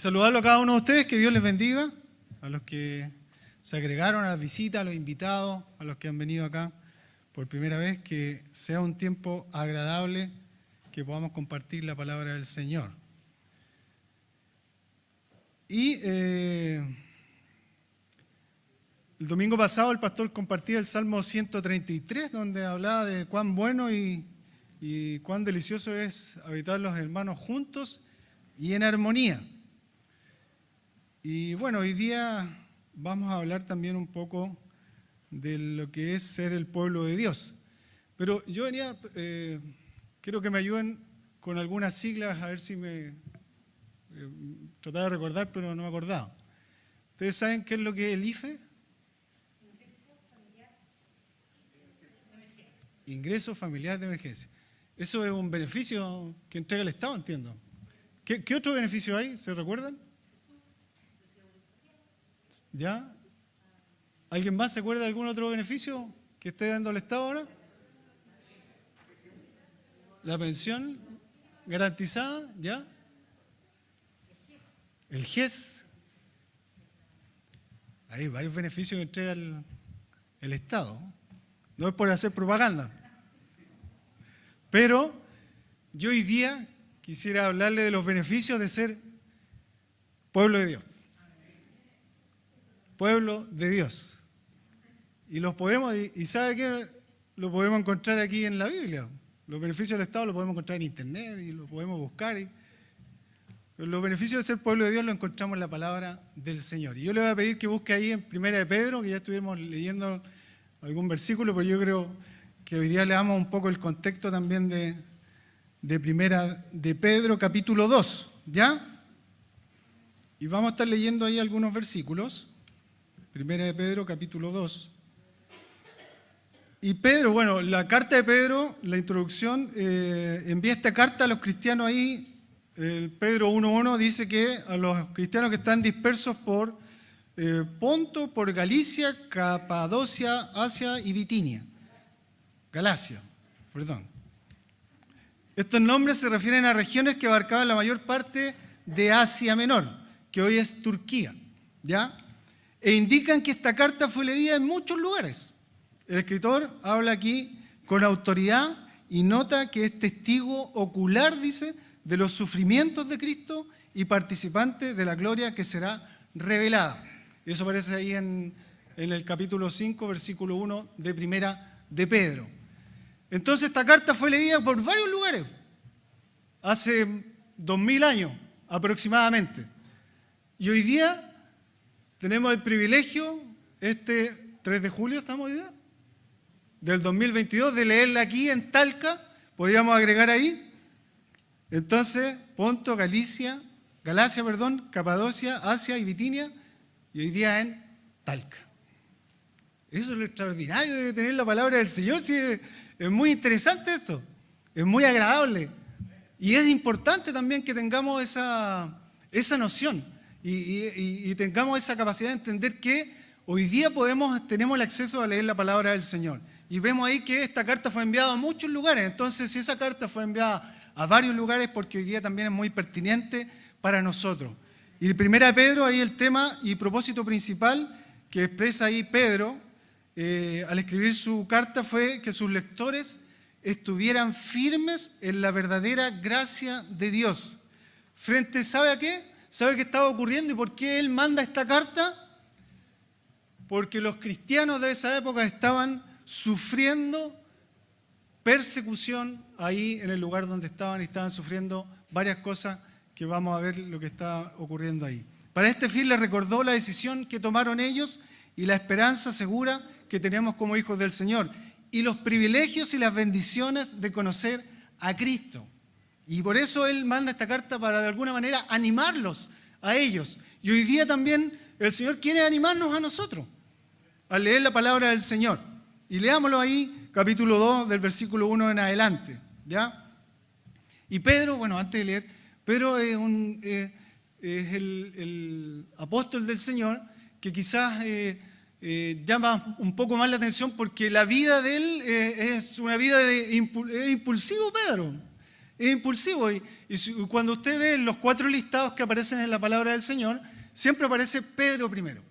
saludarlo a cada uno de ustedes, que Dios les bendiga, a los que se agregaron a las visitas, a los invitados, a los que han venido acá por primera vez, que sea un tiempo agradable, que podamos compartir la palabra del Señor. Y el domingo pasado el pastor compartía el Salmo 133, donde hablaba de cuán bueno y cuán delicioso es habitar los hermanos juntos y en armonía. Y bueno, hoy día vamos a hablar también un poco de lo que es ser el pueblo de Dios. Pero yo venía, quiero que me ayuden con algunas siglas, a ver si me trataba de recordar, pero no me acordaba. ¿Ustedes saben qué es lo que es el IFE? Ingreso familiar de emergencia. Eso es un beneficio que entrega el Estado, entiendo. ¿Qué otro beneficio hay? ¿Se recuerdan? ¿Ya? ¿Alguien más se acuerda de algún otro beneficio que esté dando el Estado ahora? La pensión garantizada, ¿ya? El GES. Hay varios beneficios que entrega el Estado. No es por hacer propaganda. Pero yo hoy día quisiera hablarle de los beneficios de ser pueblo de Dios. Pueblo de Dios. Y los podemos, y ¿sabe qué? Lo podemos encontrar aquí en la Biblia. Los beneficios del Estado los podemos encontrar en Internet y los podemos buscar. Los beneficios de ser pueblo de Dios los encontramos en la palabra del Señor. Y yo le voy a pedir que busque ahí en Primera de Pedro, que ya estuvimos leyendo algún versículo, pero yo creo que hoy día le damos un poco el contexto también de Primera de Pedro, capítulo 2, ¿ya? Y vamos a estar leyendo ahí algunos versículos. Primera de Pedro, capítulo 2. Y Pedro, bueno, la carta de Pedro, la introducción, envía esta carta a los cristianos ahí. El Pedro 1.1 dice que a los cristianos que están dispersos por Ponto, por Galicia, Capadocia, Asia y Bitinia. Galacia, perdón. Estos nombres se refieren a regiones que abarcaban la mayor parte de Asia Menor, que hoy es Turquía, ¿ya? E indican que esta carta fue leída en muchos lugares. El escritor habla aquí con autoridad y nota que es testigo ocular, dice, de los sufrimientos de Cristo y participante de la gloria que será revelada. Eso aparece ahí en el capítulo 5, versículo 1 de Primera de Pedro. Entonces esta carta fue leída por varios lugares, hace 2000 años aproximadamente. Y hoy día tenemos el privilegio, este 3 de julio estamos hoy día, del 2022, de leerla aquí en Talca, podríamos agregar ahí. Entonces, Ponto, Galacia, Capadocia, Asia y Bitinia, y hoy día en Talca. Eso es lo extraordinario de tener la palabra del Señor. Sí, es muy interesante esto, es muy agradable. Y es importante también que tengamos esa noción y tengamos esa capacidad de entender que hoy día tenemos el acceso a leer la palabra del Señor. Y vemos ahí que esta carta fue enviada a muchos lugares. Entonces, si esa carta fue enviada a varios lugares, porque hoy día también es muy pertinente para nosotros. Y el Primera de Pedro, ahí el tema y propósito principal que expresa ahí Pedro al escribir su carta fue que sus lectores estuvieran firmes en la verdadera gracia de Dios. Frente, ¿sabe a qué? ¿Sabe qué estaba ocurriendo y por qué él manda esta carta? Porque los cristianos de esa época estaban sufriendo persecución ahí en el lugar donde estaban y estaban sufriendo varias cosas que vamos a ver lo que está ocurriendo ahí. Para este fin les recordó la decisión que tomaron ellos y la esperanza segura que tenemos como hijos del Señor y los privilegios y las bendiciones de conocer a Cristo. Y por eso Él manda esta carta para de alguna manera animarlos a ellos. Y hoy día también el Señor quiere animarnos a nosotros al leer la palabra del Señor. Y leámoslo ahí, capítulo 2, del versículo 1 en adelante, ¿ya? Y Pedro, bueno, antes de leer, Pedro es el apóstol del Señor que quizás llama un poco más la atención porque la vida de él es una vida impulsivo, Pedro. es impulsivo. Y cuando usted ve los 4 listados que aparecen en la palabra del Señor, siempre aparece Pedro primero.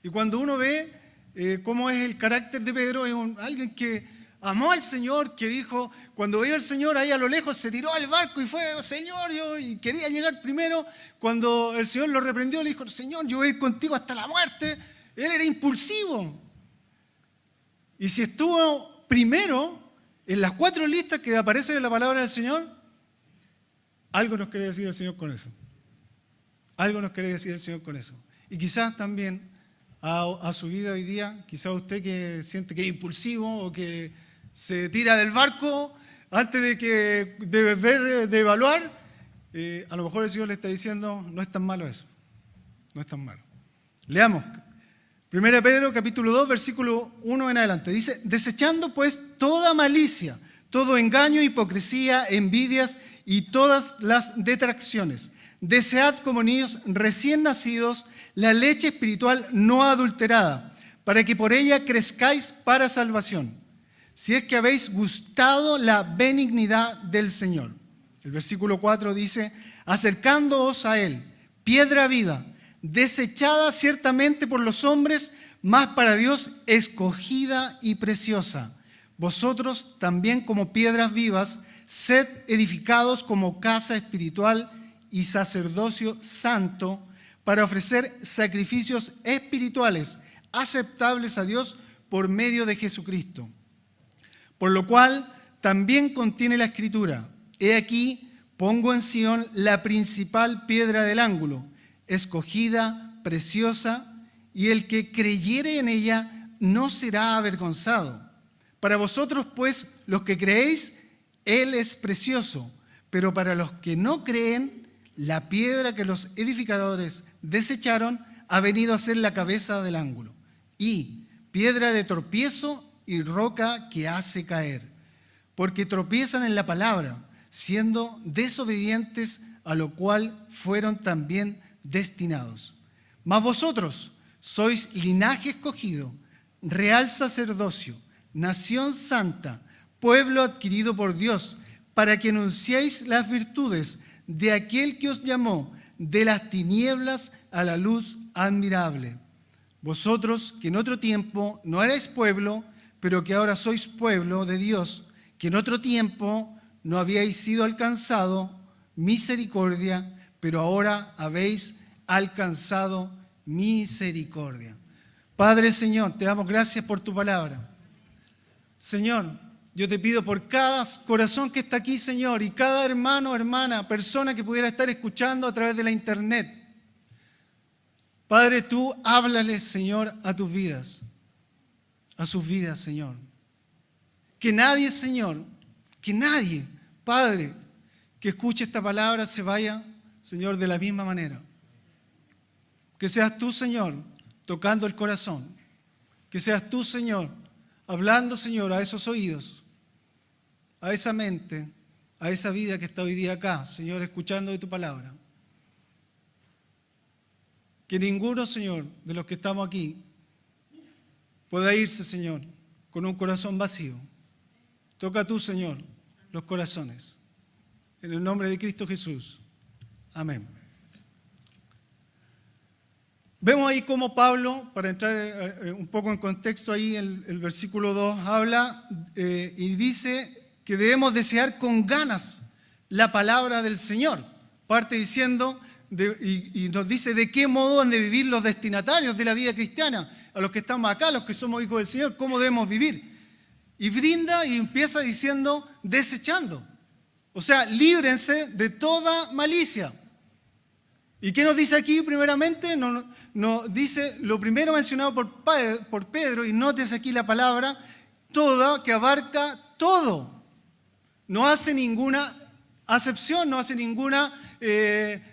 Y cuando uno ve cómo es el carácter de Pedro, es alguien que amó al Señor, que dijo, cuando veía al Señor ahí a lo lejos, se tiró al barco y fue, Señor, y quería llegar primero. Cuando el Señor lo reprendió, le dijo, Señor, yo voy a ir contigo hasta la muerte. Él era impulsivo. Y si estuvo primero en las 4 listas que aparecen en la palabra del Señor, algo nos quiere decir el Señor con eso. Algo nos quiere decir el Señor con eso. Y quizás también a su vida hoy día, quizás usted que siente que es impulsivo o que se tira del barco antes de evaluar, a lo mejor el Señor le está diciendo, no es tan malo eso, no es tan malo. Leamos, 1 Pedro capítulo 2, versículo 1 en adelante, dice, desechando pues toda malicia, todo engaño, hipocresía, envidias y todas las detracciones, desead como niños recién nacidos la leche espiritual no adulterada, para que por ella crezcáis para salvación, si es que habéis gustado la benignidad del Señor. El versículo 4 dice, acercándoos a Él, piedra viva, desechada ciertamente por los hombres, mas para Dios escogida y preciosa. Vosotros también como piedras vivas, sed edificados como casa espiritual y sacerdocio santo, para ofrecer sacrificios espirituales aceptables a Dios por medio de Jesucristo. Por lo cual también contiene la Escritura, he aquí, pongo en Sión la principal piedra del ángulo, escogida, preciosa, y el que creyere en ella no será avergonzado. Para vosotros, pues, los que creéis, Él es precioso, pero para los que no creen, la piedra que los edificadores desecharon ha venido a ser la cabeza del ángulo, y piedra de tropiezo y roca que hace caer, porque tropiezan en la palabra, siendo desobedientes, a lo cual fueron también destinados. Mas vosotros sois linaje escogido, real sacerdocio, nación santa, pueblo adquirido por Dios, para que anunciéis las virtudes de aquel que os llamó de las tinieblas a la luz admirable. Vosotros que en otro tiempo no erais pueblo, pero que ahora sois pueblo de Dios, que en otro tiempo no habíais sido alcanzado misericordia, pero ahora habéis alcanzado misericordia. Padre, Señor, te damos gracias por tu palabra. Señor, yo te pido por cada corazón que está aquí, Señor, y cada hermano, hermana, persona que pudiera estar escuchando a través de la internet. Padre, tú háblales, Señor, a tus vidas, a sus vidas, Señor. Que nadie, Señor, que nadie, Padre, que escuche esta palabra se vaya, Señor, de la misma manera. Que seas tú, Señor, tocando el corazón. Que seas tú, Señor, hablando, Señor, a esos oídos, a esa mente, a esa vida que está hoy día acá, Señor, escuchando de tu palabra. Que ninguno, Señor, de los que estamos aquí pueda irse, Señor, con un corazón vacío. Toca tú, Señor, los corazones. En el nombre de Cristo Jesús. Amén. Vemos ahí cómo Pablo, para entrar un poco en contexto ahí, el versículo 2 habla y dice que debemos desear con ganas la palabra del Señor. Parte diciendo, y nos dice de qué modo han de vivir los destinatarios de la vida cristiana, a los que estamos acá, los que somos hijos del Señor, cómo debemos vivir. Y brinda y empieza diciendo, desechando. O sea, líbrense de toda malicia. ¿Y qué nos dice aquí primeramente? Nos dice lo primero mencionado por Pedro, y nótese aquí la palabra, toda, que abarca todo. No hace ninguna acepción, no hace ninguna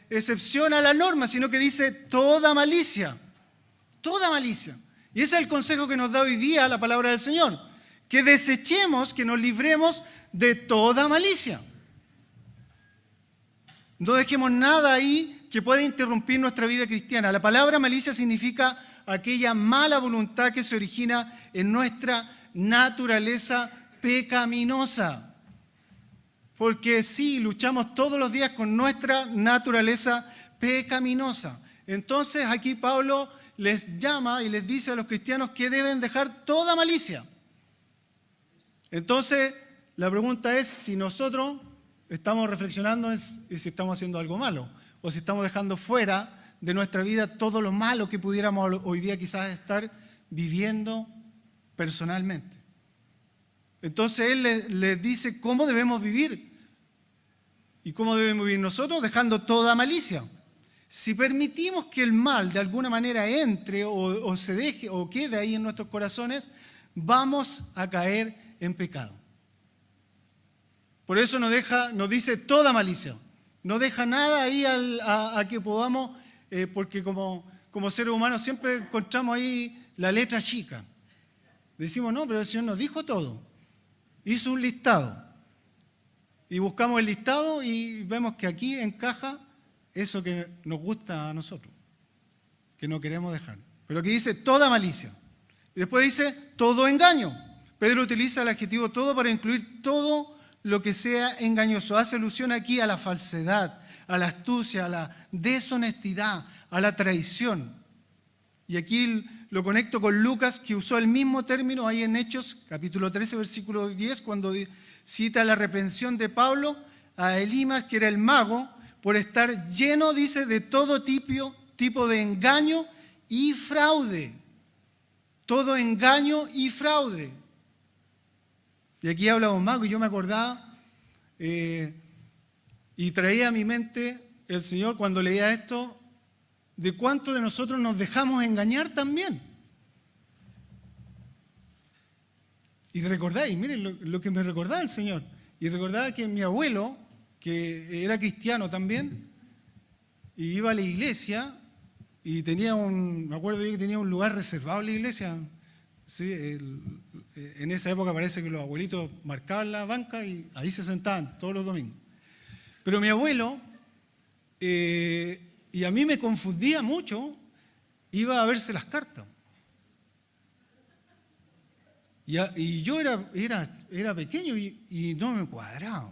excepción a la norma, sino que dice toda malicia. Toda malicia. Y ese es el consejo que nos da hoy día la palabra del Señor. Que desechemos, que nos libremos de toda malicia. No dejemos nada ahí que pueda interrumpir nuestra vida cristiana. La palabra malicia significa aquella mala voluntad que se origina en nuestra naturaleza pecaminosa. porque sí, luchamos todos los días con nuestra naturaleza pecaminosa. Entonces aquí Pablo les llama y les dice a los cristianos que deben dejar toda malicia. Entonces, la pregunta es si nosotros estamos reflexionando en si estamos haciendo algo malo o si estamos dejando fuera de nuestra vida todo lo malo que pudiéramos hoy día quizás estar viviendo personalmente. Entonces él les dice cómo debemos vivir. ¿Y cómo debemos vivir nosotros? Dejando toda malicia. Si permitimos que el mal de alguna manera entre o se deje o quede ahí en nuestros corazones, vamos a caer en pecado. Por eso nos dice toda malicia. No deja nada ahí a que podamos, porque como seres humanos siempre encontramos ahí la letra chica. Decimos, no, pero el Señor nos dijo todo. Hizo un listado. Y buscamos el listado y vemos que aquí encaja eso que nos gusta a nosotros, que no queremos dejar. Pero aquí dice toda malicia. Y después dice todo engaño. Pedro utiliza el adjetivo todo para incluir todo lo que sea engañoso. Hace alusión aquí a la falsedad, a la astucia, a la deshonestidad, a la traición. Y aquí lo conecto con Lucas, que usó el mismo término ahí en Hechos, capítulo 13, versículo 10, cuando cita la reprensión de Pablo a Elimas, que era el mago, por estar lleno, dice, de todo tipo de engaño y fraude. Todo engaño y fraude. Y aquí habla de un mago y yo me acordaba y traía a mi mente el Señor cuando leía esto, de cuánto de nosotros nos dejamos engañar también. Y recordáis, miren lo que me recordaba el Señor. Y recordaba que mi abuelo, que era cristiano también, y iba a la iglesia y me acuerdo yo que tenía un lugar reservado en la iglesia. Sí, en esa época parece que los abuelitos marcaban la banca y ahí se sentaban todos los domingos. Pero mi abuelo, y a mí me confundía mucho, iba a verse las cartas. Y yo era pequeño y no me cuadraba.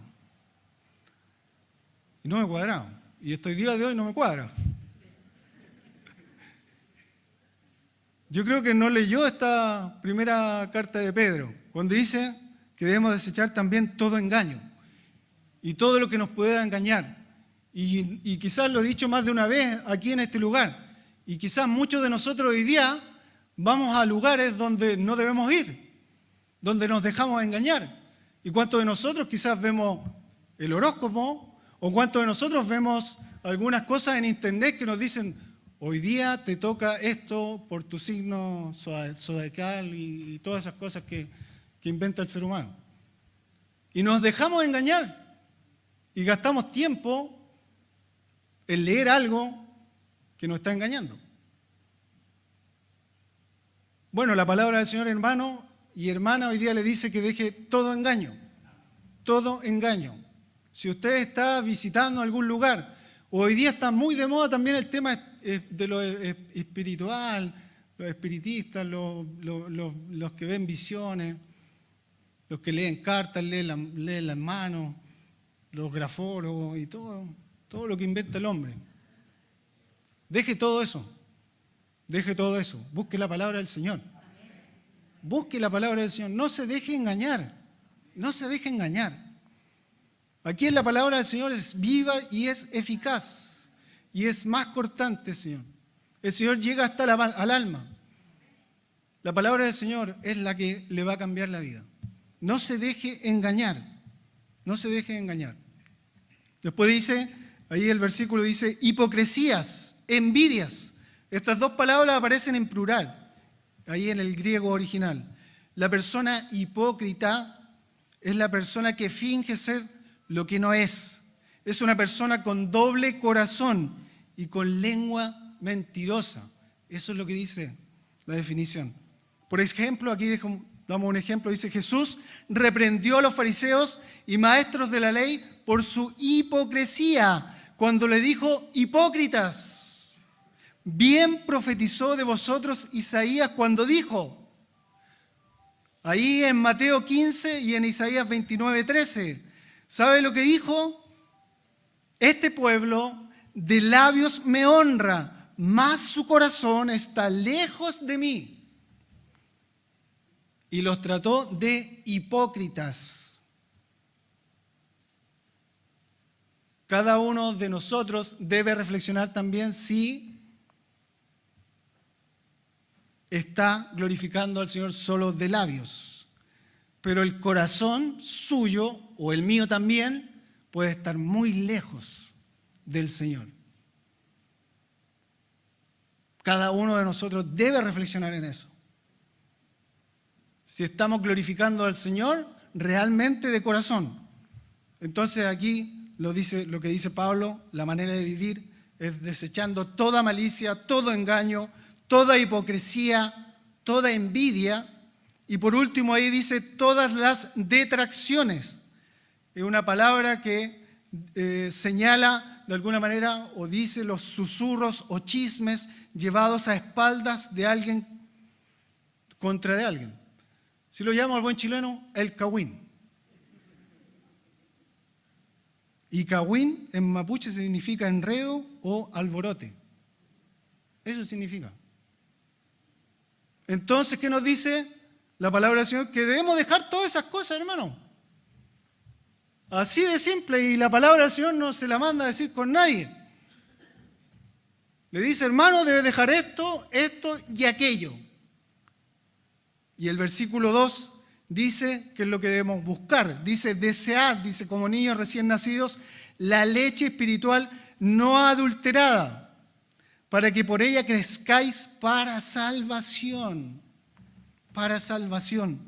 Y hasta el día de hoy no me cuadra. Yo creo que no leyó esta primera carta de Pedro, cuando dice que debemos desechar también todo engaño y todo lo que nos pueda engañar. Y quizás lo he dicho más de una vez aquí en este lugar. Y quizás muchos de nosotros hoy día vamos a lugares donde no debemos ir, donde nos dejamos engañar. ¿Y cuántos de nosotros quizás vemos el horóscopo? ¿O cuántos de nosotros vemos algunas cosas en internet que nos dicen, hoy día te toca esto por tu signo zodiacal y todas esas cosas que inventa el ser humano? Y nos dejamos engañar y gastamos tiempo en leer algo que nos está engañando. Bueno, la palabra del Señor, hermano y hermana, hoy día le dice que deje todo engaño. Todo engaño. Si usted está visitando algún lugar, hoy día está muy de moda también el tema de lo espiritual, los espiritistas, los que ven visiones, los que leen cartas, leen las manos, los grafólogos y todo lo que inventa el hombre. Deje todo eso. Busque la palabra del Señor. Busque la palabra del Señor. No se deje engañar. Aquí en la palabra del Señor es viva y es eficaz. Y es más cortante, Señor. El Señor llega hasta al alma. La palabra del Señor es la que le va a cambiar la vida. No se deje engañar. Después dice, ahí el versículo dice, hipocresías, envidias. Estas dos palabras aparecen en plural, ahí en el griego original. La persona hipócrita es la persona que finge ser lo que no es. Es una persona con doble corazón y con lengua mentirosa. Eso es lo que dice la definición. Por ejemplo, aquí damos un ejemplo, dice Jesús reprendió a los fariseos y maestros de la ley por su hipocresía, cuando le dijo, hipócritas. Bien profetizó de vosotros Isaías cuando dijo, ahí en Mateo 15 y en Isaías 29:13, ¿Sabe lo que dijo? Este pueblo de labios me honra, mas su corazón está lejos de mí. Y los trató de hipócritas. Cada uno de nosotros debe reflexionar también si está glorificando al Señor solo de labios. Pero el corazón suyo, o el mío también, puede estar muy lejos del Señor. Cada uno de nosotros debe reflexionar en eso. Si estamos glorificando al Señor realmente de corazón. Entonces aquí lo que dice Pablo, la manera de vivir es desechando toda malicia, todo engaño, toda hipocresía, toda envidia. Y por último ahí dice todas las detracciones. Es una palabra que señala de alguna manera o dice los susurros o chismes llevados a espaldas de alguien contra de alguien. Si lo llamamos al buen chileno, el cagüín. Y cagüín en mapuche significa enredo o alborote. Eso significa. Entonces, ¿qué nos dice la palabra del Señor? Que debemos dejar todas esas cosas, hermano. Así de simple, y la palabra del Señor no se la manda a decir con nadie. Le dice, hermano, debes dejar esto, esto y aquello. Y el versículo 2 dice que es lo que debemos buscar. Dice, desead, dice, como niños recién nacidos, la leche espiritual no adulterada, para que por ella crezcáis para salvación. Para salvación.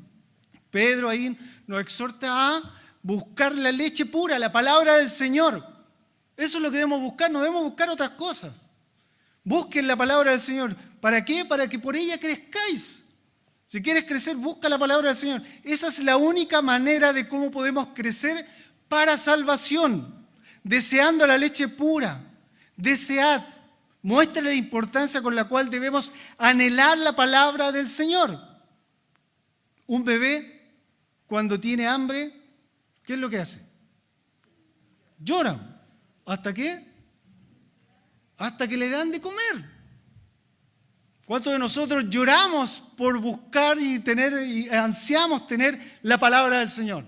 Pedro ahí nos exhorta a buscar la leche pura, la palabra del Señor. Eso es lo que debemos buscar, no debemos buscar otras cosas. Busquen la palabra del Señor. ¿Para qué? Para que por ella crezcáis. Si quieres crecer, busca la palabra del Señor. Esa es la única manera de cómo podemos crecer para salvación. Deseando la leche pura. Desead. Muestra la importancia con la cual debemos anhelar la palabra del Señor. Un bebé, cuando tiene hambre, ¿qué es lo que hace? Llora. ¿Hasta qué? Hasta que le dan de comer. ¿Cuántos de nosotros lloramos por buscar y ansiamos tener la palabra del Señor?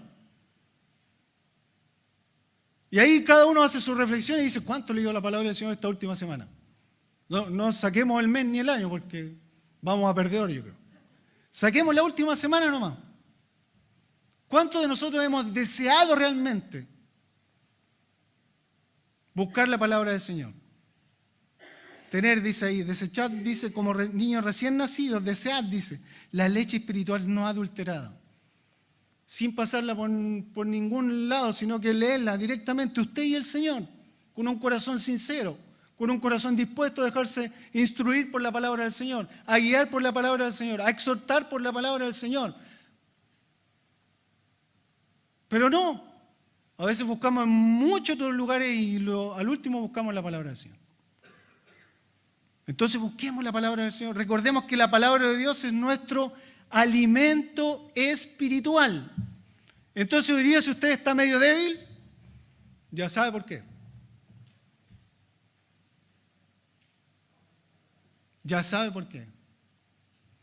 Y ahí cada uno hace su reflexión y dice, ¿cuánto leyó la palabra del Señor esta última semana? No saquemos el mes ni el año porque vamos a perder, yo creo. Saquemos la última semana nomás. ¿Cuántos de nosotros hemos deseado realmente buscar la palabra del Señor? Tener, dice ahí, desechad, dice, como niños recién nacidos, desead, dice, la leche espiritual no adulterada. Sin pasarla por ningún lado, sino que leerla directamente, usted y el Señor, con un corazón sincero, con un corazón dispuesto a dejarse instruir por la palabra del Señor, a guiar por la palabra del Señor, a exhortar por la palabra del Señor. Pero no, a veces buscamos en muchos otros lugares y al último buscamos la palabra del Señor. Entonces busquemos la palabra del Señor. Recordemos que la palabra de Dios es nuestro alimento espiritual. Entonces hoy día si usted está medio débil, ya sabe por qué. Ya sabe por qué.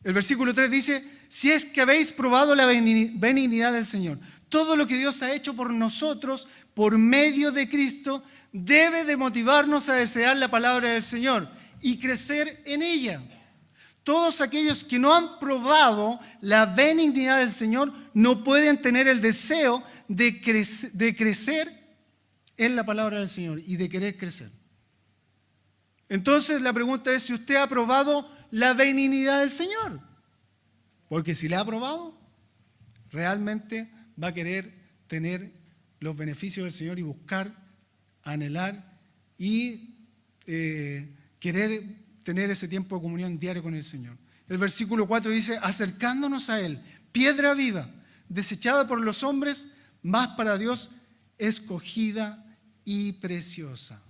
El versículo 3 dice, si es que habéis probado la benignidad del Señor, todo lo que Dios ha hecho por nosotros, por medio de Cristo, debe de motivarnos a desear la palabra del Señor y crecer en ella. Todos aquellos que no han probado la benignidad del Señor no pueden tener el deseo de crecer en la palabra del Señor y de querer crecer. Entonces la pregunta es si usted ha probado la benignidad del Señor. Porque si la ha probado, realmente va a querer tener los beneficios del Señor y buscar, anhelar y querer tener ese tiempo de comunión diario con el Señor. El versículo 4 dice, acercándonos a Él, piedra viva, desechada por los hombres, mas para Dios escogida y preciosa.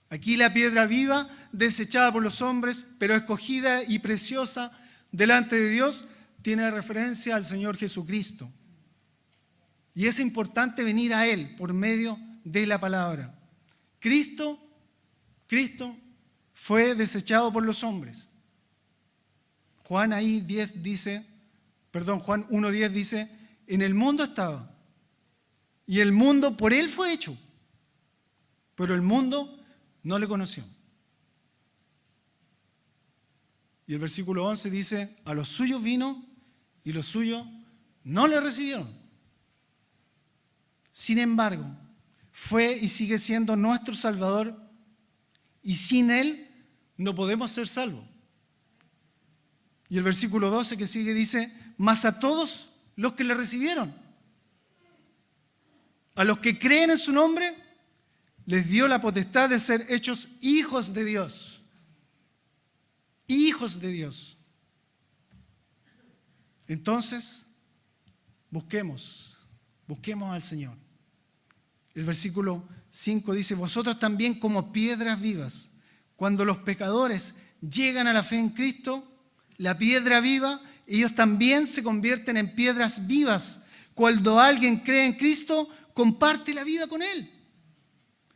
Aquí la piedra viva, desechada por los hombres, pero escogida y preciosa delante de Dios, tiene referencia al Señor Jesucristo. Y es importante venir a Él por medio de la palabra. Cristo fue desechado por los hombres. Juan 1:10 dice, en el mundo estaba, y el mundo por Él fue hecho, pero el mundo no le conoció. Y el versículo 11 dice, a los suyos vino, y los suyos no le recibieron. Sin embargo, fue y sigue siendo nuestro Salvador, y sin Él no podemos ser salvos. Y el versículo 12 que sigue dice, mas a todos los que le recibieron, a los que creen en su nombre, les dio la potestad de ser hechos hijos de Dios. Hijos de Dios. Entonces, busquemos al Señor. El versículo 5 dice, vosotros también como piedras vivas, cuando los pecadores llegan a la fe en Cristo, la piedra viva, ellos también se convierten en piedras vivas. Cuando alguien cree en Cristo, comparte la vida con Él.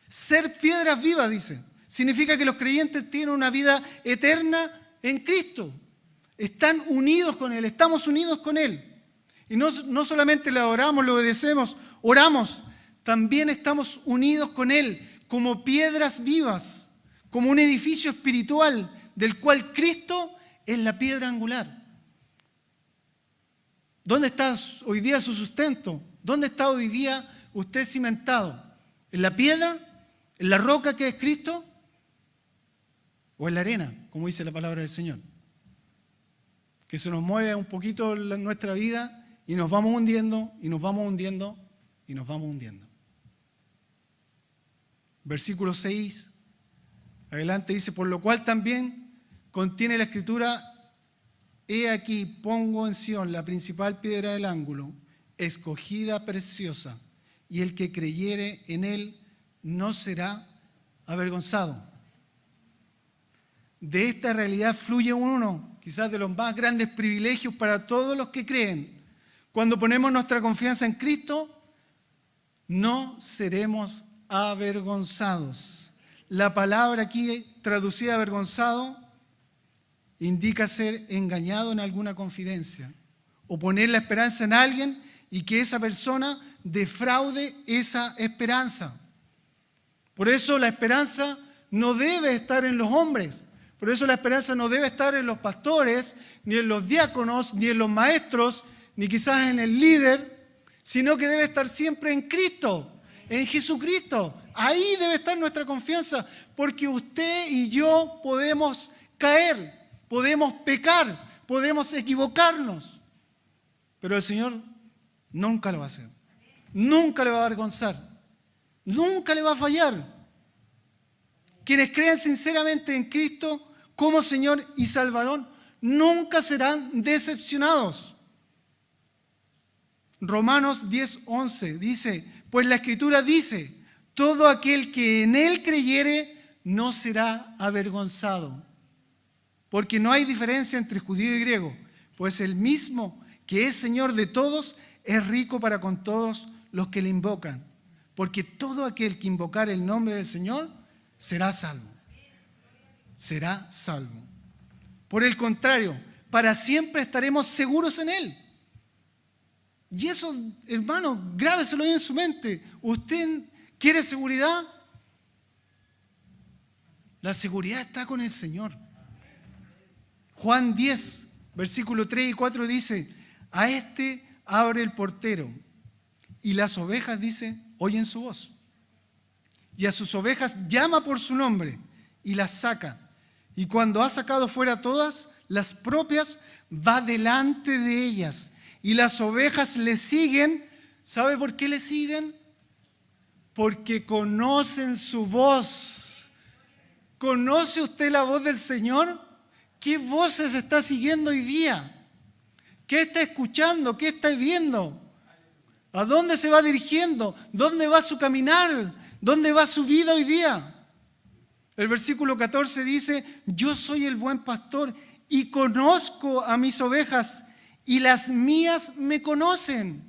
Ser piedras vivas, dice, significa que los creyentes tienen una vida eterna en Cristo. Están unidos con Él, estamos unidos con Él. Y no solamente le adoramos, le obedecemos, oramos, también estamos unidos con Él como piedras vivas, como un edificio espiritual del cual Cristo es la piedra angular. ¿Dónde está hoy día su sustento? ¿Dónde está hoy día usted cimentado? ¿En la piedra? ¿En la roca que es Cristo? ¿O en la arena, como dice la palabra del Señor? Que se nos mueve un poquito nuestra vida y nos vamos hundiendo, y nos vamos hundiendo, y nos vamos hundiendo. Versículo 6, adelante dice, por lo cual también contiene la Escritura, he aquí pongo en Sión la principal piedra del ángulo, escogida, preciosa, y el que creyere en Él no será avergonzado. De esta realidad fluye uno, quizás de los más grandes privilegios para todos los que creen. Cuando ponemos nuestra confianza en Cristo, no seremos avergonzados. La palabra aquí traducida avergonzado indica ser engañado en alguna confidencia o poner la esperanza en alguien y que esa persona defraude esa esperanza. Por eso la esperanza no debe estar en los hombres. Por eso la esperanza no debe estar en los pastores, ni en los diáconos, ni en los maestros, ni quizás en el líder, sino que debe estar siempre en Cristo, en Jesucristo. Ahí debe estar nuestra confianza, porque usted y yo podemos caer, podemos pecar, podemos equivocarnos, pero el Señor nunca lo va a hacer, nunca le va a avergonzar, nunca le va a fallar. Quienes creen sinceramente en Cristo como Señor y Salvador nunca serán decepcionados. Romanos 10:11 dice, pues la Escritura dice, todo aquel que en Él creyere no será avergonzado. Porque no hay diferencia entre judío y griego, pues el mismo que es Señor de todos es rico para con todos los que le invocan. Porque todo aquel que invocar el nombre del Señor será salvo. Será salvo. Por el contrario, para siempre estaremos seguros en Él. Y eso, hermano, grábeselo ahí en su mente. ¿Usted quiere seguridad? La seguridad está con el Señor. Juan 10, versículo 3 y 4 dice, a este abre el portero y las ovejas, dice, oyen su voz. Y a sus ovejas llama por su nombre y las saca. Y cuando ha sacado fuera todas, las propias, va delante de ellas. Y las ovejas le siguen. ¿Sabe por qué le siguen? Porque conocen su voz. ¿Conoce usted la voz del Señor? ¿Qué voces está siguiendo hoy día? ¿Qué está escuchando? ¿Qué está viendo? ¿A dónde se va dirigiendo? ¿Dónde va su caminar? ¿Dónde va su vida hoy día? El versículo 14 dice, yo soy el buen pastor y conozco a mis ovejas y las mías me conocen.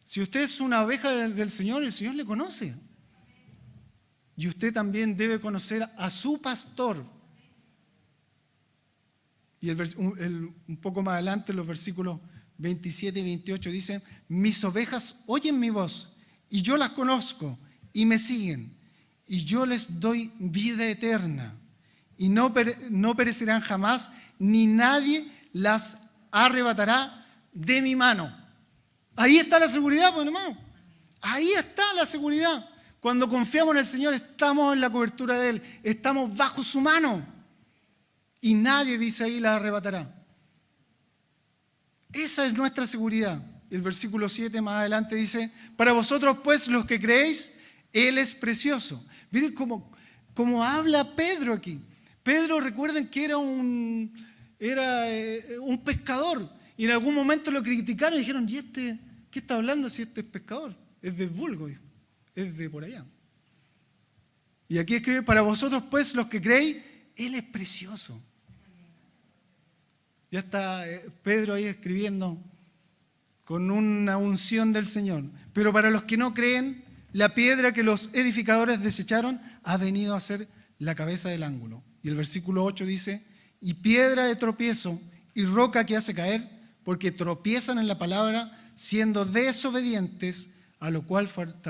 Si usted es una oveja del Señor, el Señor le conoce. Y usted también debe conocer a su pastor. Y un poco más adelante, los versículos 27 y 28 dicen: mis ovejas oyen mi voz, y yo las conozco, y me siguen, y yo les doy vida eterna, y no perecerán jamás, ni nadie las arrebatará de mi mano. Ahí está la seguridad, pues, hermano. Ahí está la seguridad. Cuando confiamos en el Señor, estamos en la cobertura de Él, estamos bajo su mano. Y nadie, dice ahí, la arrebatará. Esa es nuestra seguridad. El versículo 7 más adelante dice: para vosotros, pues, los que creéis, Él es precioso. Miren cómo habla Pedro aquí. Pedro, recuerden que era un pescador. Y en algún momento lo criticaron y dijeron: ¿y este qué está hablando si este es pescador? Es de vulgo, es de por allá. Y aquí escribe: para vosotros, pues, los que creéis, Él es precioso. Ya está Pedro ahí escribiendo con una unción del Señor. Pero para los que no creen, la piedra que los edificadores desecharon ha venido a ser la cabeza del ángulo. Y el versículo 8 dice: y piedra de tropiezo y roca que hace caer, porque tropiezan en la palabra, siendo desobedientes, a lo cual fueron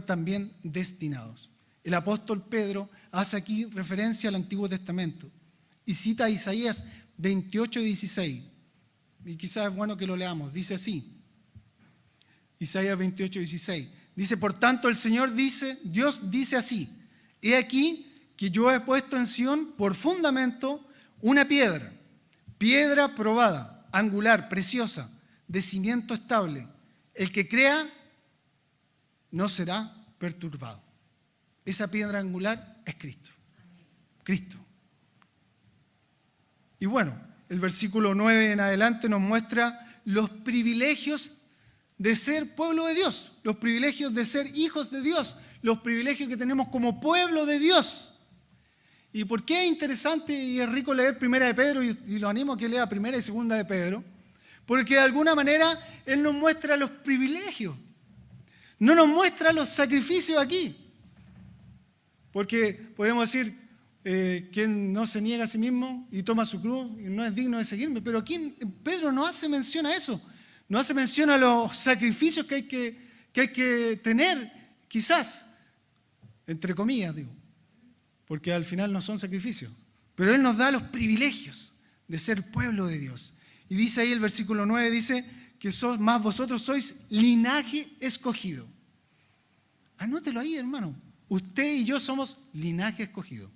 también destinados. El apóstol Pedro hace aquí referencia al Antiguo Testamento y cita a Isaías 28:16. Y quizás es bueno que lo leamos. Dice así, Isaías 28:16. Dice: por tanto el Señor dice, Dios dice así: he aquí que yo he puesto en Sión por fundamento una piedra probada, angular, preciosa, de cimiento estable. El que crea no será perturbado. Esa piedra angular es Cristo. Cristo. Y bueno, el versículo 9 en adelante nos muestra los privilegios de ser pueblo de Dios, los privilegios de ser hijos de Dios, los privilegios que tenemos como pueblo de Dios. ¿Y por qué es interesante y es rico leer Primera de Pedro? Y lo animo a que lea Primera y Segunda de Pedro. Porque de alguna manera Él nos muestra los privilegios. No nos muestra los sacrificios aquí. Porque podemos decir, quien no se niega a sí mismo y toma su cruz y no es digno de seguirme. Pero aquí Pedro no hace mención a eso. No hace mención a los sacrificios que hay que tener, quizás, entre comillas, digo. Porque al final no son sacrificios. Pero Él nos da los privilegios de ser pueblo de Dios. Y dice ahí el versículo 9, dice que más vosotros sois linaje escogido. Anótelo ahí, hermano. Usted y yo somos linaje escogido.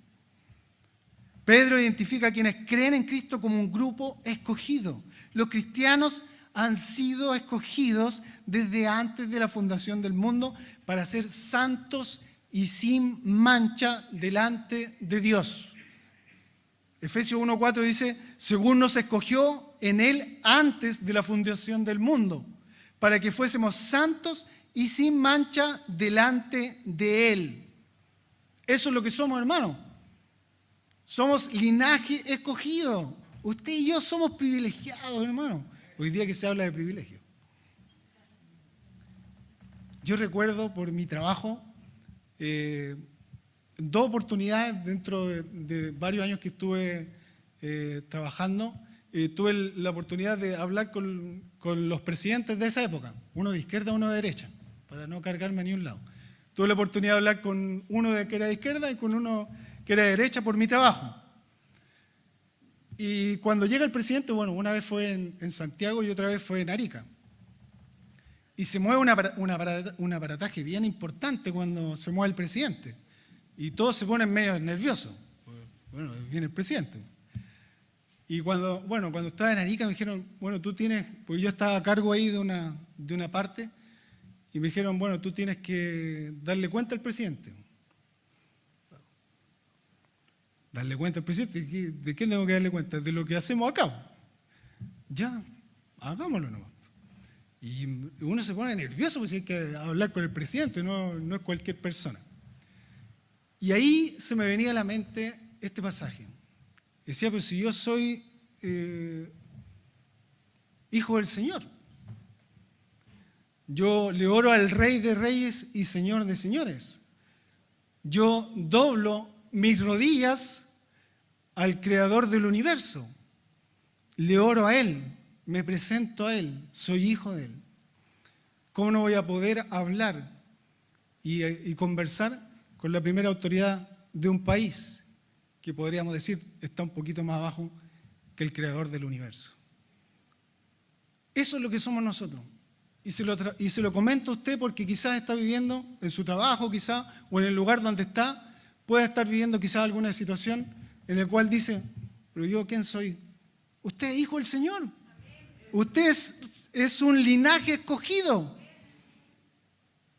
Pedro identifica a quienes creen en Cristo como un grupo escogido. Los cristianos han sido escogidos desde antes de la fundación del mundo para ser santos y sin mancha delante de Dios. Efesios 1:4 dice: según nos escogió en Él antes de la fundación del mundo, para que fuésemos santos y sin mancha delante de Él. Eso es lo que somos, hermano. Somos linaje escogido. Usted y yo somos privilegiados, hermano. Hoy día que se habla de privilegio. Yo recuerdo por mi trabajo, 2 oportunidades dentro de varios años que estuve trabajando. Tuve la oportunidad de hablar con los presidentes de esa época, uno de izquierda, uno de derecha, para no cargarme a ni un lado. Tuve la oportunidad de hablar con uno que era de izquierda y con uno que era de derecha por mi trabajo. Y cuando llega el presidente, bueno, una vez fue en Santiago y otra vez fue en Arica. Y se mueve un aparataje bien importante cuando se mueve el presidente. Y todos se ponen medio nerviosos. Bueno, viene el presidente. Y cuando estaba en Arica me dijeron, bueno, tú tienes, porque yo estaba a cargo ahí de una parte, y me dijeron, bueno, tú tienes que darle cuenta al presidente. ¿Darle cuenta al presidente? ¿De qué tengo que darle cuenta? De lo que hacemos acá. Ya, hagámoslo nomás. Y uno se pone nervioso porque hay que hablar con el presidente, no es cualquier persona. Y ahí se me venía a la mente este pasaje. Decía, pues si yo soy hijo del Señor, Yo le oro al Rey de Reyes y Señor de Señores. Yo doblo mis rodillas al Creador del universo. Le oro a Él, me presento a Él, soy hijo de Él. ¿Cómo no voy a poder hablar y conversar con la primera autoridad de un país que podríamos decir está un poquito más abajo que el Creador del universo? Eso es lo que somos nosotros. Y se lo comento a usted porque quizás está viviendo en su trabajo, quizás, o en el lugar donde está, puede estar viviendo quizás alguna situación en la cual dice, pero yo, ¿quién soy? Usted es hijo del Señor. Usted es un linaje escogido.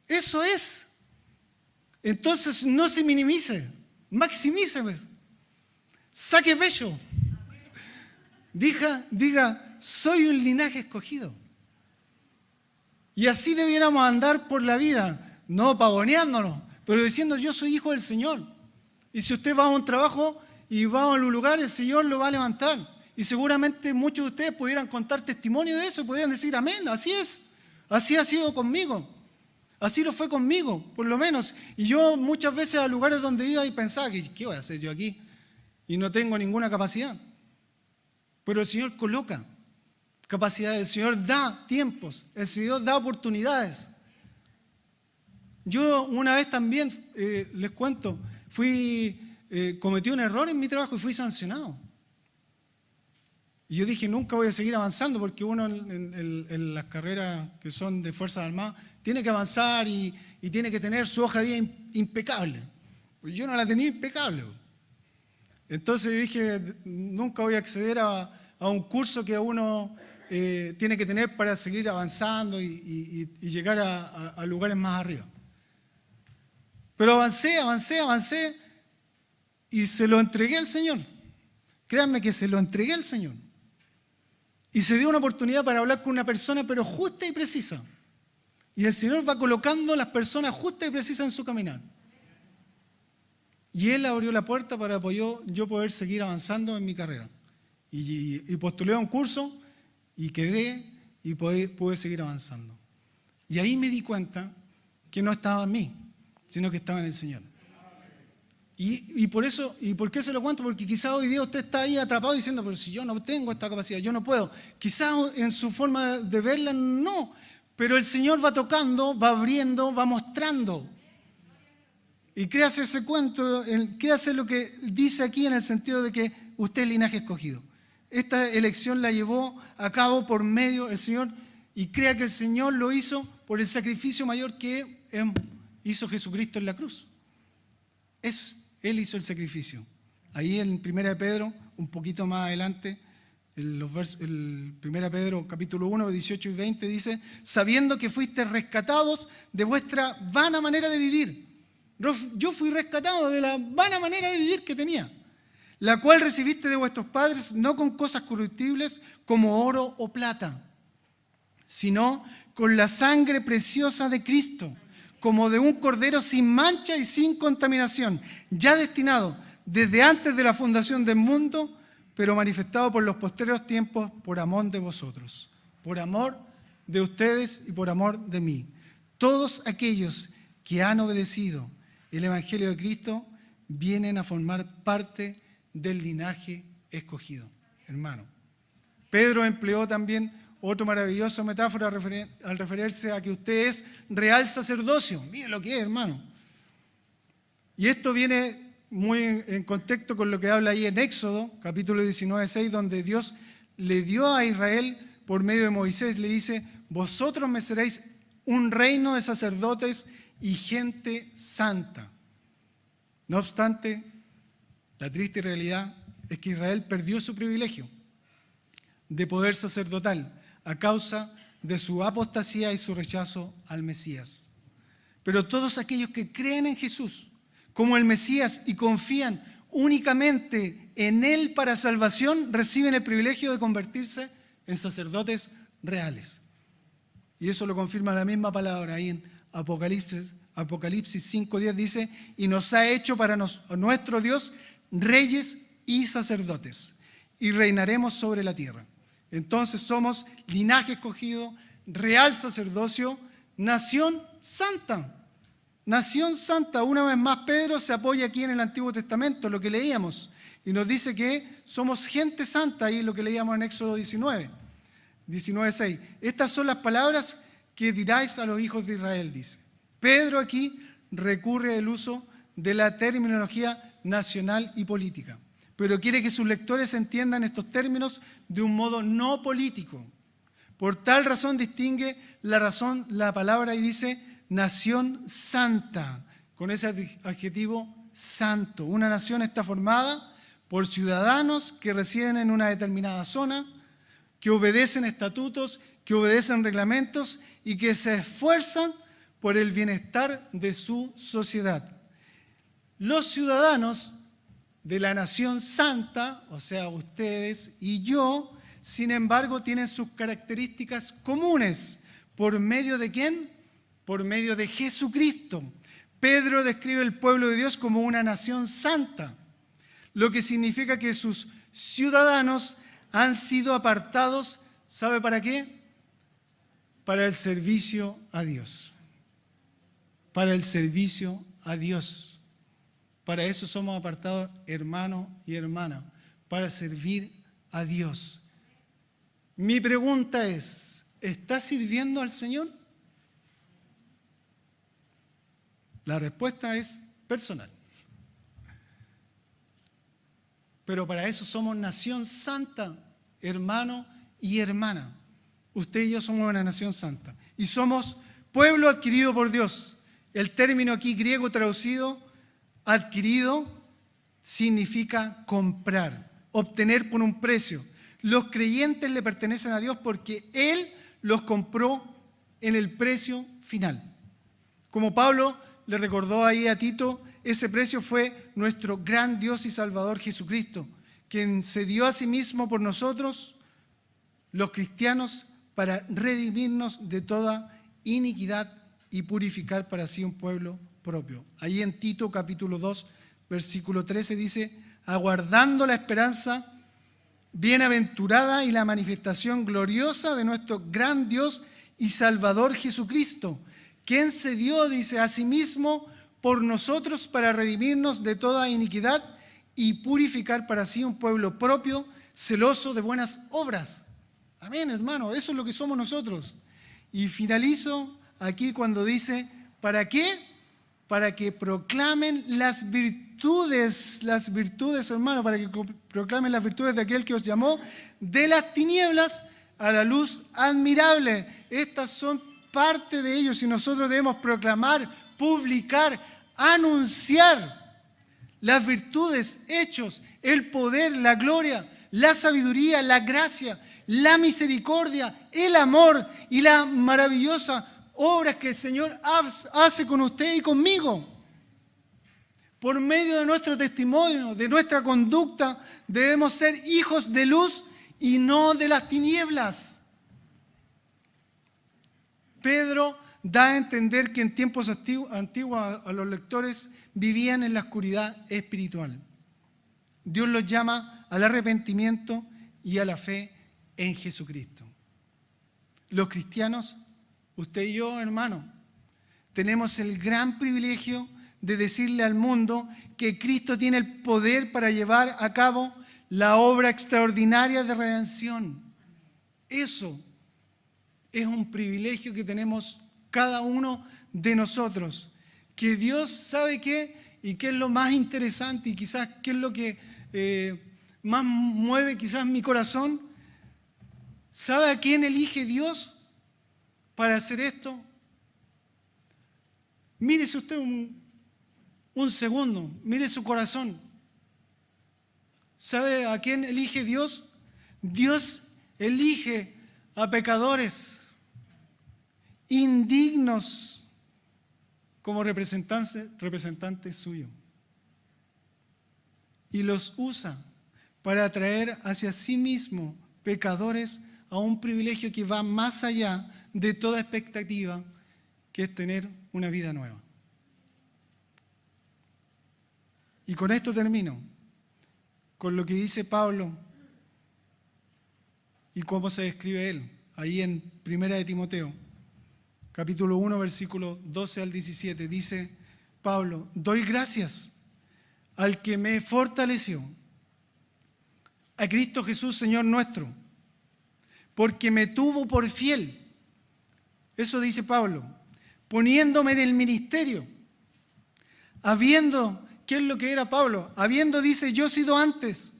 Eso es. Entonces no se minimice, maximice, pues. Saque pecho. Diga, soy un linaje escogido. Y así debiéramos andar por la vida, no pavoneándonos, pero diciendo yo soy hijo del Señor. Y si usted va a un trabajo y va a un lugar, el Señor lo va a levantar. Y seguramente muchos de ustedes pudieran contar testimonio de eso, podrían decir amén, así es. Así ha sido conmigo. Así lo fue conmigo, por lo menos. Y yo muchas veces a lugares donde iba y pensaba, ¿qué voy a hacer yo aquí? Y no tengo ninguna capacidad. Pero el Señor coloca capacidades, el Señor da tiempos, el Señor da oportunidades. Yo una vez también, les cuento, cometí un error en mi trabajo y fui sancionado. Y yo dije, nunca voy a seguir avanzando porque uno en las carreras que son de Fuerzas Armadas tiene que avanzar y tiene que tener su hoja de vida impecable. Pues yo no la tenía impecable. Entonces dije, nunca voy a acceder a un curso que uno tiene que tener para seguir avanzando y llegar a lugares más arriba. Pero avancé y se lo entregué al Señor. Créanme que se lo entregué al Señor. Y se dio una oportunidad para hablar con una persona, pero justa y precisa. Y el Señor va colocando las personas justas y precisas en su caminar. Y Él abrió la puerta para yo poder seguir avanzando en mi carrera. Y postulé a un curso y quedé y pude seguir avanzando. Y ahí me di cuenta que no estaba en mí, sino que estaba en el Señor. Y por eso, ¿y por qué se lo cuento? Porque quizás hoy día usted está ahí atrapado diciendo, pero si yo no tengo esta capacidad, yo no puedo. Quizás en su forma de verla no, pero el Señor va tocando, va abriendo, va mostrando. Y créase ese cuento, créase lo que dice aquí en el sentido de que usted es linaje escogido. Esta elección la llevó a cabo por medio del Señor y crea que el Señor lo hizo por el sacrificio mayor que hizo Jesucristo en la cruz. Él hizo el sacrificio. Ahí en 1 Pedro, un poquito más adelante, el 1 Pedro capítulo 1, 18 y 20 dice, sabiendo que fuiste rescatados de vuestra vana manera de vivir. Yo fui rescatado de la vana manera de vivir que tenía, la cual recibiste de vuestros padres, no con cosas corruptibles como oro o plata, sino con la sangre preciosa de Cristo, como de un cordero sin mancha y sin contaminación, ya destinado desde antes de la fundación del mundo, pero manifestado por los posteriores tiempos por amor de vosotros, por amor de ustedes y por amor de mí. Todos aquellos que han obedecido el Evangelio de Cristo vienen a formar parte del linaje escogido, hermano. Pedro empleó también otra maravillosa metáfora al referirse a que usted es real sacerdocio. Mire lo que es, hermano. Y esto viene muy en contexto con lo que habla ahí en Éxodo, capítulo 19, 6, donde Dios le dio a Israel, por medio de Moisés, le dice, vosotros me seréis un reino de sacerdotes y gente santa. No obstante, la triste realidad es que Israel perdió su privilegio de poder sacerdotal a causa de su apostasía y su rechazo al Mesías. Pero todos aquellos que creen en Jesús como el Mesías y confían únicamente en Él para salvación, reciben el privilegio de convertirse en sacerdotes reales. Y eso lo confirma la misma palabra ahí en Apocalipsis 5:10 dice, y nos ha hecho para nuestro Dios reyes y sacerdotes, y reinaremos sobre la tierra. Entonces somos linaje escogido, real sacerdocio, nación santa. Nación santa. Una vez más, Pedro se apoya aquí en el Antiguo Testamento, lo que leíamos, y nos dice que somos gente santa, ahí lo que leíamos en Éxodo 19:6. Estas son las palabras que diráis a los hijos de Israel, dice. Pedro aquí recurre al uso de la terminología nacional y política, pero quiere que sus lectores entiendan estos términos de un modo no político. Por tal razón distingue la palabra y dice nación santa, con ese adjetivo santo. Una nación está formada por ciudadanos que residen en una determinada zona, que obedecen estatutos, que obedecen reglamentos y que se esfuerzan por el bienestar de su sociedad. Los ciudadanos de la nación santa, o sea, ustedes y yo, sin embargo, tienen sus características comunes. ¿Por medio de quién? Por medio de Jesucristo. Pedro describe el pueblo de Dios como una nación santa, lo que significa que sus ciudadanos han sido apartados, ¿sabe para qué? Para el servicio a Dios. Para el servicio a Dios. Para eso somos apartados, hermano y hermana, para servir a Dios. Mi pregunta es, ¿estás sirviendo al Señor? La respuesta es personal. Pero para eso somos nación santa, hermano y hermana. Usted y yo somos una nación santa. Y somos pueblo adquirido por Dios. El término aquí griego traducido, adquirido, significa comprar, obtener por un precio. Los creyentes le pertenecen a Dios porque Él los compró en el precio final. Como Pablo le recordó ahí a Tito, ese precio fue nuestro gran Dios y Salvador Jesucristo, quien se dio a sí mismo por nosotros, los cristianos, para redimirnos de toda iniquidad y purificar para sí un pueblo propio. Ahí en Tito capítulo 2, versículo 13 dice, aguardando la esperanza bienaventurada y la manifestación gloriosa de nuestro gran Dios y Salvador Jesucristo, quien se dio, dice, a sí mismo por nosotros para redimirnos de toda iniquidad y purificar para sí un pueblo propio, celoso de buenas obras. Amén, hermano, eso es lo que somos nosotros. Y finalizo aquí cuando dice, ¿para qué? Para que proclamen las virtudes, hermano, para que proclamen las virtudes de aquel que os llamó de las tinieblas a la luz admirable. Estas son parte de ellos y nosotros debemos proclamar, publicar, anunciar las virtudes, hechos, el poder, la gloria, la sabiduría, la gracia, la misericordia, el amor y la maravillosa obra que el Señor hace con usted y conmigo. Por medio de nuestro testimonio, de nuestra conducta, debemos ser hijos de luz y no de las tinieblas. Pedro da a entender que en tiempos antiguos a los lectores vivían en la oscuridad espiritual. Dios los llama al arrepentimiento y a la fe en Jesucristo. Los cristianos, usted y yo, hermano, tenemos el gran privilegio de decirle al mundo que Cristo tiene el poder para llevar a cabo la obra extraordinaria de redención. Eso es un privilegio que tenemos cada uno de nosotros. Que Dios sabe qué y qué es lo más interesante y quizás qué es lo que más mueve quizás mi corazón. ¿Sabe a quién elige Dios para hacer esto? Mírese usted un segundo, mire su corazón. ¿Sabe a quién elige Dios? Dios elige a pecadores indignos como representantes suyos y los usa para atraer hacia sí mismo pecadores a un privilegio que va más allá de toda expectativa, que es tener una vida nueva. Y con esto termino, con lo que dice Pablo y cómo se describe él, ahí en 1 de Timoteo. capítulo 1, versículo 12 al 17, dice Pablo: doy gracias al que me fortaleció, a Cristo Jesús, Señor nuestro, porque me tuvo por fiel. Eso dice Pablo, poniéndome en el ministerio, ¿qué es lo que era Pablo? Dice, yo he sido antes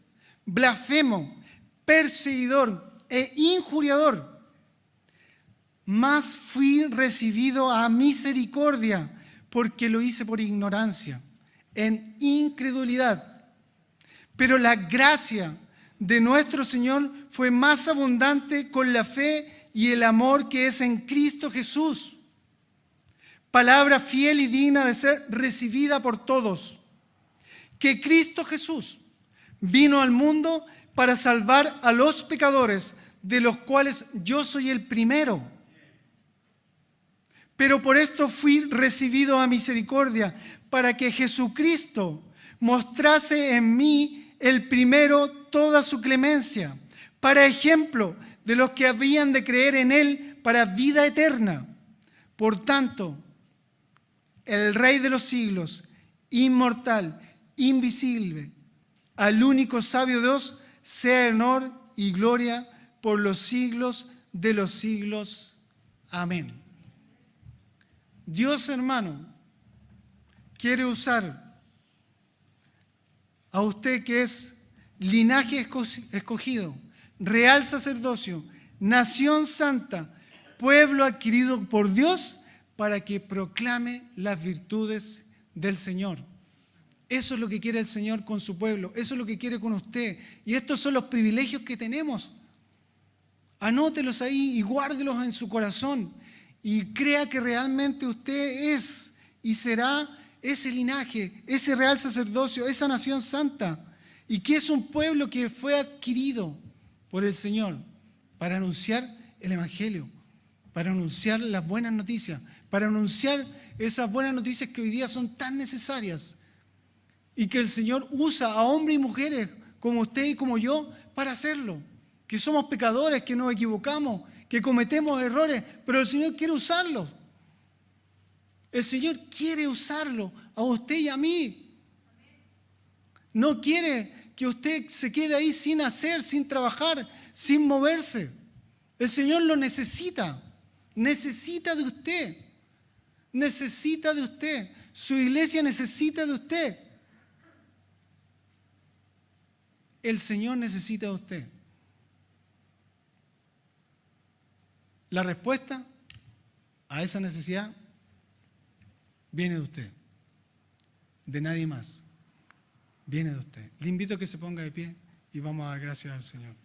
blasfemo, perseguidor e injuriador, mas fui recibido a misericordia, porque lo hice por ignorancia, en incredulidad. Pero la gracia de nuestro Señor fue más abundante con la fe y el amor que es en Cristo Jesús. Palabra fiel y digna de ser recibida por todos, que Cristo Jesús vino al mundo para salvar a los pecadores, de los cuales yo soy el primero. Pero por esto fui recibido a misericordia, para que Jesucristo mostrase en mí el primero toda su clemencia, para ejemplo de los que habían de creer en Él para vida eterna. Por tanto, el Rey de los siglos, inmortal, invisible, al único sabio Dios, sea honor y gloria por los siglos de los siglos. Amén. Dios, hermano, quiere usar a usted, que es linaje escogido, real sacerdocio, nación santa, pueblo adquirido por Dios, para que proclame las virtudes del Señor. Eso es lo que quiere el Señor con su pueblo, eso es lo que quiere con usted. Y estos son los privilegios que tenemos. Anótelos ahí y guárdelos en su corazón. Y crea que realmente usted es y será ese linaje, ese real sacerdocio, esa nación santa. Y que es un pueblo que fue adquirido por el Señor para anunciar el Evangelio, para anunciar las buenas noticias, para anunciar esas buenas noticias que hoy día son tan necesarias. Y que el Señor usa a hombres y mujeres como usted y como yo para hacerlo. Que somos pecadores, que nos equivocamos, que cometemos errores, pero el Señor quiere usarlo. El Señor quiere usarlo a usted y a mí. No quiere que usted se quede ahí sin hacer, sin trabajar, sin moverse. El Señor lo necesita. Necesita de usted. Necesita de usted. Su iglesia necesita de usted. El Señor necesita de usted. La respuesta a esa necesidad viene de usted, de nadie más. Viene de usted. Le invito a que se ponga de pie y vamos a dar gracias al Señor.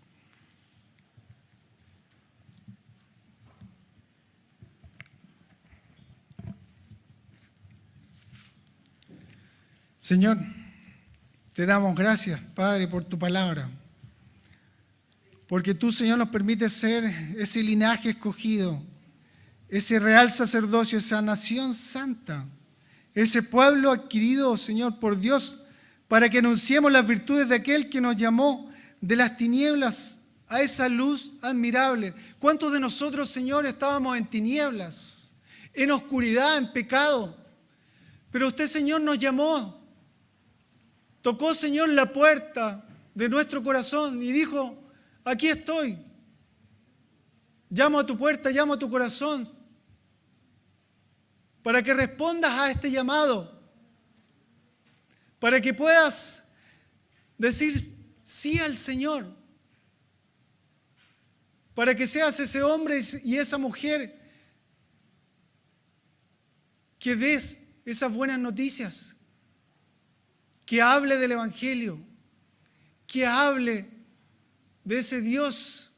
Señor, te damos gracias, Padre, por tu palabra. Porque tú, Señor, nos permites ser ese linaje escogido, ese real sacerdocio, esa nación santa, ese pueblo adquirido, Señor, por Dios, para que anunciemos las virtudes de aquel que nos llamó de las tinieblas a esa luz admirable. ¿Cuántos de nosotros, Señor, estábamos en tinieblas, en oscuridad, en pecado? Pero usted, Señor, nos llamó. Tocó, Señor, la puerta de nuestro corazón y dijo: aquí estoy. Llamo a tu puerta, llamo a tu corazón para que respondas a este llamado, para que puedas decir sí al Señor, para que seas ese hombre y esa mujer que des esas buenas noticias, que hable del Evangelio, que hable de ese Dios,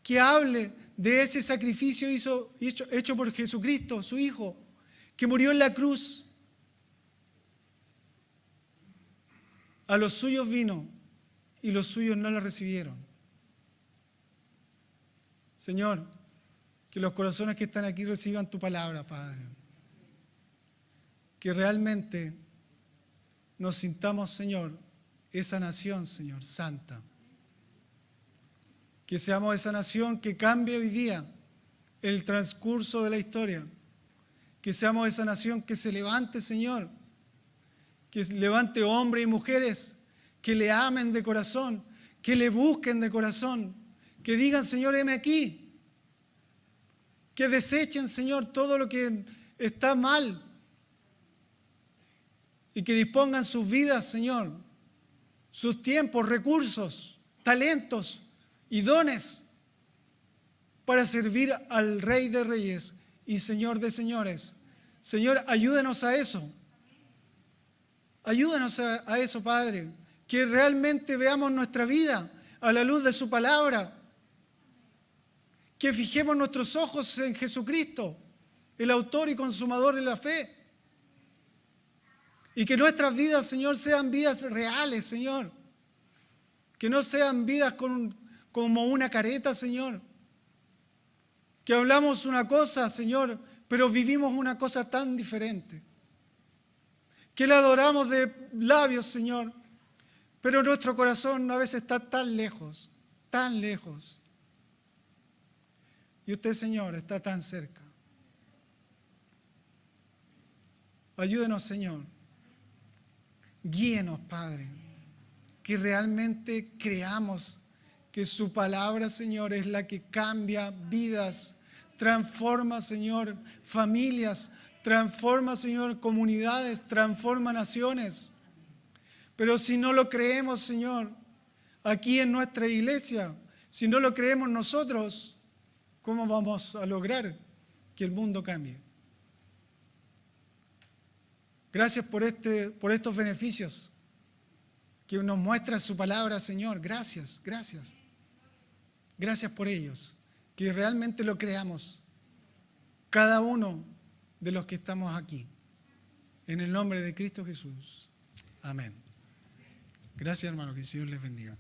que hable de ese sacrificio hecho por Jesucristo, su Hijo, que murió en la cruz. A los suyos vino y los suyos no lo recibieron. Señor, que los corazones que están aquí reciban tu palabra, Padre. Que realmente nos sintamos, Señor, esa nación, Señor, santa. Que seamos esa nación que cambie hoy día el transcurso de la historia. Que seamos esa nación que se levante, Señor. Que levante hombres y mujeres que le amen de corazón, que le busquen de corazón, que digan, Señor, heme aquí. Que desechen, Señor, todo lo que está mal y que dispongan sus vidas, Señor, sus tiempos, recursos, talentos y dones para servir al Rey de Reyes y Señor de Señores. Señor, ayúdenos a eso. Ayúdenos a eso, Padre. Que realmente veamos nuestra vida a la luz de su palabra. Que fijemos nuestros ojos en Jesucristo, el autor y consumador de la fe. Y que nuestras vidas, Señor, sean vidas reales, Señor. Que no sean vidas como una careta, Señor. Que hablamos una cosa, Señor, pero vivimos una cosa tan diferente. Que le adoramos de labios, Señor, pero nuestro corazón a veces está tan lejos, tan lejos. Y usted, Señor, está tan cerca. Ayúdenos, Señor. Guíenos, Padre. Que realmente creamos que su palabra, Señor, es la que cambia vidas, transforma, Señor, familias, transforma, Señor, comunidades, transforma naciones. Pero si no lo creemos, Señor, aquí en nuestra iglesia, si no lo creemos nosotros, ¿cómo vamos a lograr que el mundo cambie? Gracias por estos beneficios que nos muestra su palabra, Señor. Gracias, gracias. Gracias por ellos. Que realmente lo creamos, cada uno de los que estamos aquí. En el nombre de Cristo Jesús. Amén. Gracias, hermano. Que el Señor les bendiga.